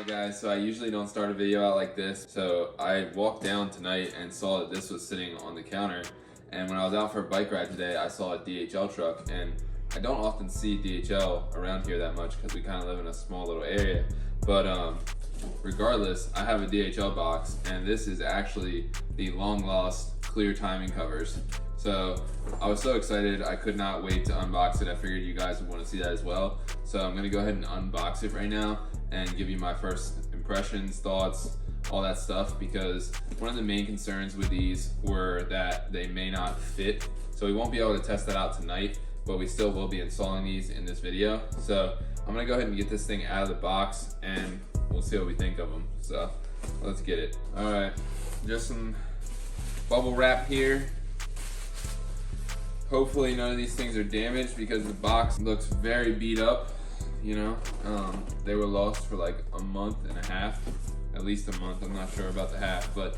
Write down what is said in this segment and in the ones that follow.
Guys, so I usually don't start a video out like this. So I walked down tonight and saw that this was sitting on the counter. And when I was out for a bike ride today, I saw a DHL truck. And I don't often see DHL around here that much because we kind of live in a small little area. But regardless, I have a DHL box, and this is actually the long lost clear timing covers. So I was so excited, I could not wait to unbox it. I figured you guys would want to see that as well. So I'm gonna go ahead and unbox it right now and give you my first impressions, thoughts, all that stuff, because one of the main concerns with these were that they may not fit. So we won't be able to test that out tonight, but we still will be installing these in this video. So I'm gonna go ahead and get this thing out of the box and we'll see what we think of them. So let's get it. All right, just some bubble wrap here. Hopefully none of these things are damaged because the box looks very beat up. You know, they were lost for like a month and a half, at least a month. I'm not sure about the half, but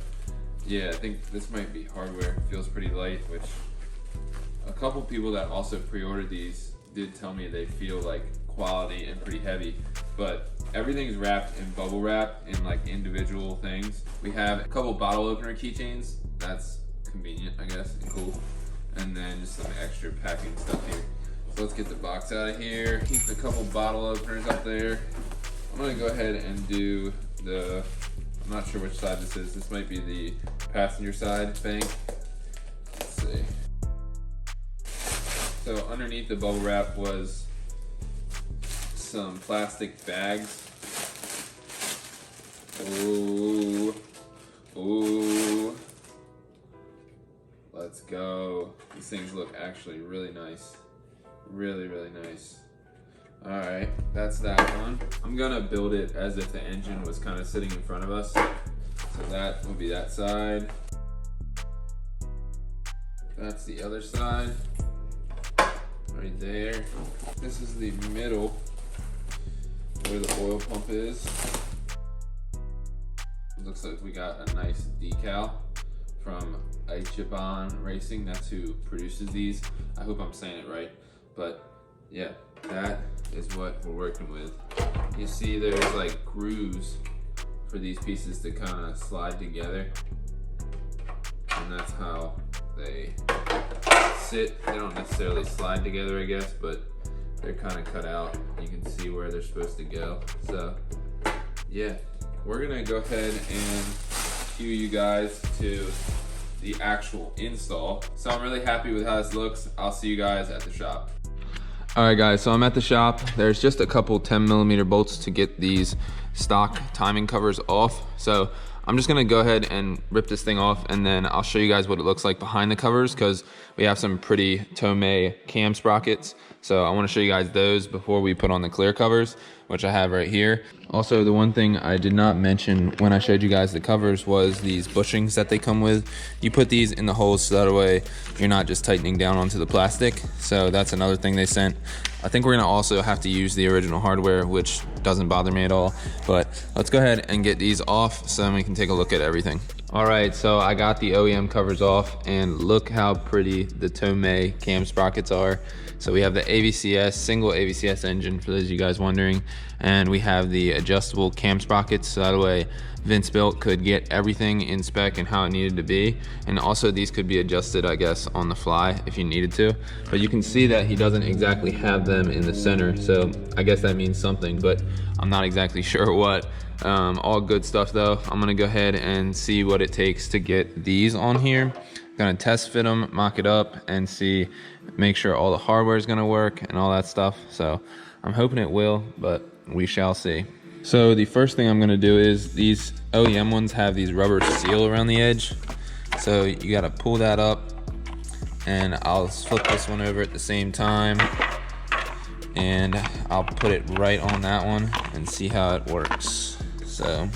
yeah, I think this might be hardware. It feels pretty light, which a couple people that also pre-ordered these did tell me they feel like quality and pretty heavy, but everything's wrapped in bubble wrap in like individual things. We have a couple bottle opener keychains. That's convenient, I guess, and cool. And then just some extra packing stuff here. So let's get the box out of here. Keep a couple bottle openers up there. I'm gonna go ahead and do the, I'm not sure which side this is. This might be the passenger side thing. Let's see. So underneath the bubble wrap was some plastic bags. Ooh, ooh. Let's go. These things look actually really nice. Really, really nice. All right, that's that one. I'm gonna build it as if the engine was kind of sitting in front of us. So that will be that side. That's the other side. Right there. This is the middle where the oil pump is. It looks like we got a nice decal from 800Hp Racing. That's who produces these. I hope I'm saying it right. But yeah, that is what we're working with. You see there's like grooves for these pieces to kind of slide together. And that's how they sit. They don't necessarily slide together, I guess, but they're kind of cut out. You can see where they're supposed to go. So yeah, we're gonna go ahead and cue you guys to the actual install. So I'm really happy with how this looks. I'll see you guys at the shop. All right guys, so I'm at the shop. There's just a couple 10mm bolts to get these stock timing covers off. So I'm just gonna go ahead and rip this thing off, and then I'll show you guys what it looks like behind the covers, because we have some pretty Tomei cam sprockets. So I wanna show you guys those before we put on the clear covers, which I have right here. Also, the one thing I did not mention when I showed you guys the covers was these bushings that they come with. You put these in the holes so that way you're not just tightening down onto the plastic. So that's another thing they sent. I think we're gonna also have to use the original hardware, which doesn't bother me at all. But let's go ahead and get these off so then we can take a look at everything. All right, so I got the OEM covers off, and look how pretty the Tomei cam sprockets are. So we have the AVCS, single AVCS engine, for those of you guys wondering, and we have the adjustable cam sprockets, so that way Vince Built could get everything in spec and how it needed to be. And also these could be adjusted, I guess, on the fly if you needed to. But you can see that he doesn't exactly have them in the center, so I guess that means something, but I'm not exactly sure what. All good stuff though. I'm gonna go ahead and see what it takes to get these on here. Gonna test fit them, mock it up, and see, make sure all the hardware is gonna work and all that stuff. So I'm hoping it will, but we shall see. So the first thing I'm gonna do is, these OEM ones have these rubber seal around the edge. So you gotta pull that up, and I'll flip this one over at the same time, and I'll put it right on that one and see how it works. So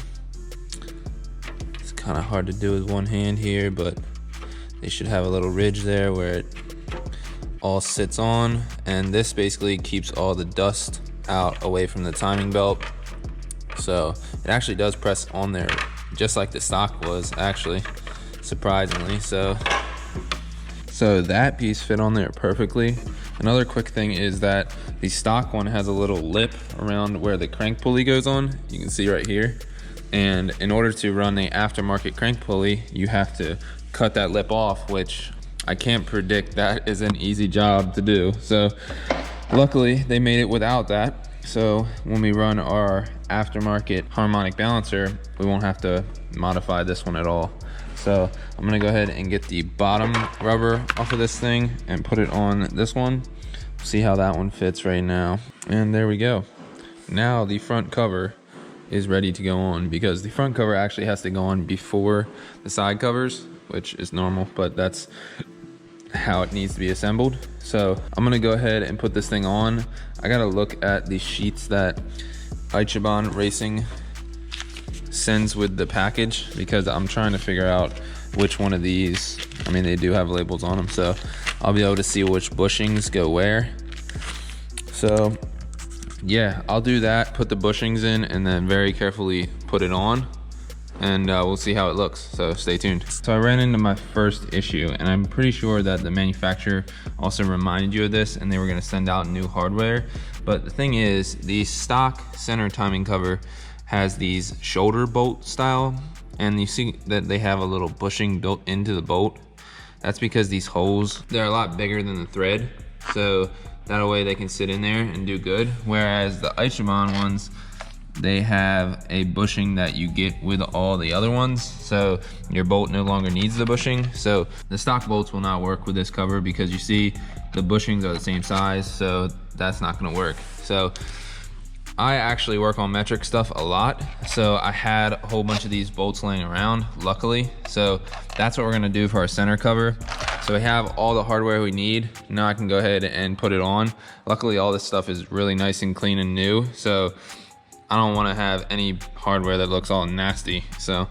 it's kind of hard to do with one hand here, but they should have a little ridge there where it all sits on, and this basically keeps all the dust out away from the timing belt. So it actually does press on there just like the stock was, actually, surprisingly. So that piece fit on there perfectly. Another quick thing is that the stock one has a little lip around where the crank pulley goes on. You can see right here. And in order to run the aftermarket crank pulley, you have to cut that lip off, which I can't predict that is an easy job to do. So luckily they made it without that. So when we run our aftermarket harmonic balancer, we won't have to modify this one at all. So I'm gonna go ahead and get the bottom rubber off of this thing and put it on this one. See how that one fits right now. And there we go. Now the front cover is ready to go on, because the front cover actually has to go on before the side covers, which is normal, but that's how it needs to be assembled. So I'm gonna go ahead and put this thing on. I gotta look at the sheets that Ichiban Racing sends with the package, because I'm trying to figure out which one of these, I mean, they do have labels on them, so I'll be able to see which bushings go where. So yeah, I'll do that, put the bushings in, and then very carefully put it on, and we'll see how it looks, so stay tuned. So I ran into my first issue, and I'm pretty sure that the manufacturer also reminded you of this, and they were gonna send out new hardware. But the thing is, the stock center timing cover has these shoulder bolt style, and you see that they have a little bushing built into the bolt. That's because these holes, they're a lot bigger than the thread, so that way they can sit in there and do good. Whereas the Ichiban ones, they have a bushing that you get with all the other ones, so your bolt no longer needs the bushing. So the stock bolts will not work with this cover, because you see the bushings are the same size, so that's not gonna work. So I actually work on metric stuff a lot, so I had a whole bunch of these bolts laying around, luckily. So that's what we're gonna do for our center cover. So we have all the hardware we need. Now I can go ahead and put it on. Luckily, all this stuff is really nice and clean and new, so I don't wanna have any hardware that looks all nasty. So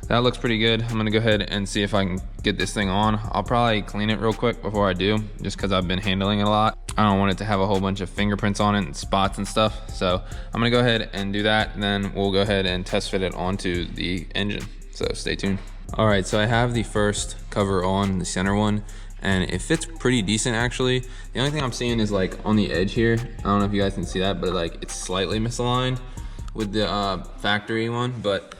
that looks pretty good. I'm gonna go ahead and see if I can get this thing on. I'll probably clean it real quick before I do, just because I've been handling it a lot. I don't want it to have a whole bunch of fingerprints on it and spots and stuff. So I'm gonna go ahead and do that, and then we'll go ahead and test fit it onto the engine. So stay tuned. All right, so I have the first cover on, the center one, and it fits pretty decent actually. The only thing I'm seeing is like on the edge here, I don't know if you guys can see that, but like it's slightly misaligned with the factory one, but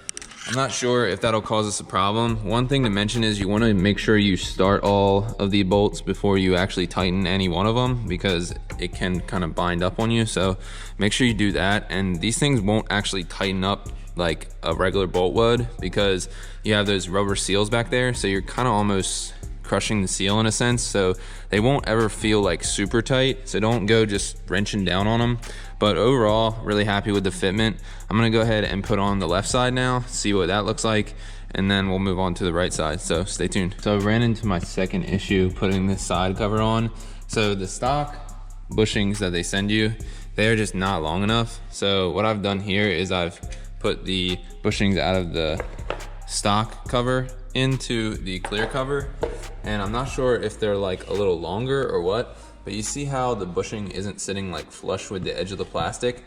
I'm not sure if that'll cause us a problem. One thing to mention is you want to make sure you start all of the bolts before you actually tighten any one of them, because it can kind of bind up on you. So make sure you do that. And these things won't actually tighten up like a regular bolt would, because you have those rubber seals back there. So you're kind of almost crushing the seal in a sense, so they won't ever feel like super tight. So don't go just wrenching down on them. But overall, really happy with the fitment. I'm gonna go ahead and put on the left side now, see what that looks like, and then we'll move on to the right side, so stay tuned. So I ran into my second issue putting this side cover on. So the stock bushings that they send you, they're just not long enough. So what I've done here is I've put the bushings out of the stock cover into the clear cover, and I'm not sure if they're like a little longer or what, but you see how the bushing isn't sitting like flush with the edge of the plastic.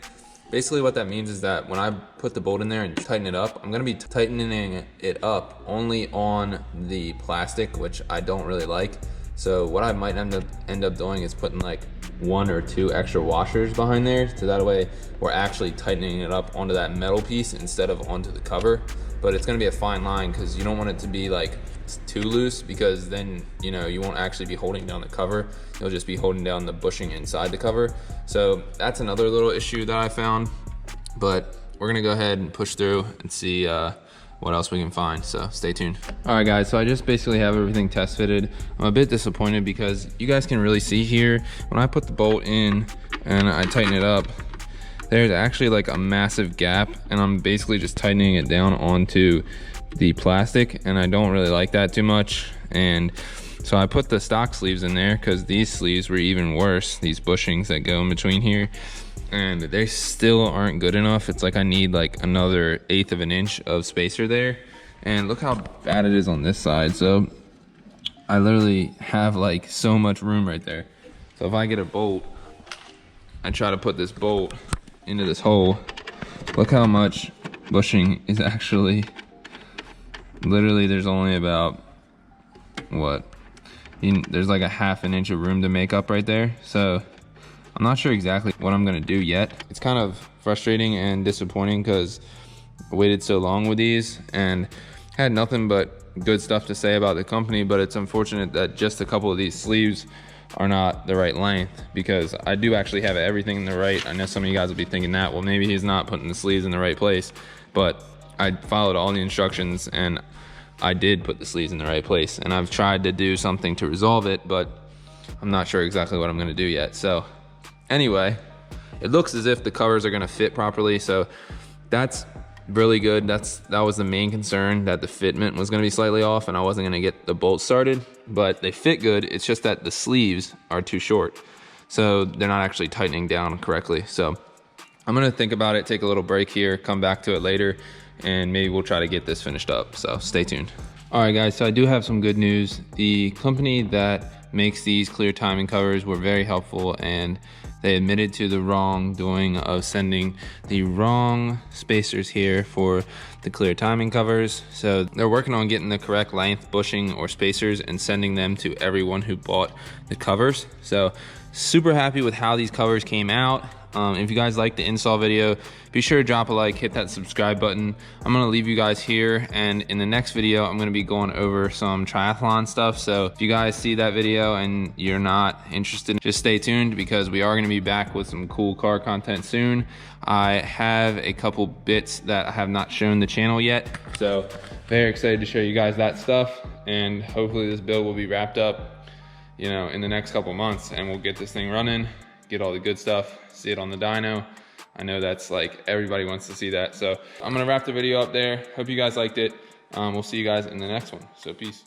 Basically what that means is that when I put the bolt in there and tighten it up, I'm gonna be tightening it up only on the plastic, which I don't really like. So what I might end up doing is putting like 1 or 2 extra washers behind there, so that way we're actually tightening it up onto that metal piece instead of onto the cover. But it's gonna be a fine line, because you don't want it to be like too loose, because then you won't actually be holding down the cover, you'll just be holding down the bushing inside the cover. So that's another little issue that I found, but we're gonna go ahead and push through and see what else we can find, so stay tuned. All right guys, so I just basically have everything test fitted. I'm a bit disappointed because you guys can really see here when I put the bolt in and I tighten it up, there's actually like a massive gap, and I'm basically just tightening it down onto the plastic, and I don't really like that too much. And so I put the stock sleeves in there, because these sleeves were even worse, these bushings that go in between here, and they still aren't good enough. It's like I need like another 1/8 of an inch of spacer there, and look how bad it is on this side. So I literally have like so much room right there. So if I get a bolt, I try to put this bolt into this hole, look how much bushing is actually, literally there's only about what, there's like a ½ inch of room to make up right there. So I'm not sure exactly what I'm gonna do yet. It's kind of frustrating and disappointing because I waited so long with these and had nothing but good stuff to say about the company, but it's unfortunate that just a couple of these sleeves are not the right length, because I do actually have everything in the right. I know some of you guys will be thinking that, well, maybe he's not putting the sleeves in the right place, but I followed all the instructions and I did put the sleeves in the right place, and I've tried to do something to resolve it, but I'm not sure exactly what I'm gonna do yet. So anyway, it looks as if the covers are gonna fit properly, so that's really good. That was the main concern, that the fitment was gonna be slightly off and I wasn't gonna get the bolts started, but they fit good. It's just that the sleeves are too short, so they're not actually tightening down correctly. So I'm gonna think about it, take a little break here, come back to it later, and maybe we'll try to get this finished up. So stay tuned. All right guys, so I do have some good news. The company that makes these clear timing covers were very helpful, and they admitted to the wrongdoing of sending the wrong spacers here for the clear timing covers. So they're working on getting the correct length bushing or spacers and sending them to everyone who bought the covers. So super happy with how these covers came out. If you guys like the install video, be sure to drop a like, hit that subscribe button. I'm gonna leave you guys here, and in the next video, I'm gonna be going over some triathlon stuff. So if you guys see that video and you're not interested, just stay tuned, because we are gonna be back with some cool car content soon. I have a couple bits that I have not shown the channel yet, so very excited to show you guys that stuff, and hopefully this build will be wrapped up, you know, in the next couple months, and we'll get this thing running, get all the good stuff, see it on the dyno. I know that's like, everybody wants to see that. So I'm gonna wrap the video up there. Hope you guys liked it. We'll see you guys in the next one. So peace.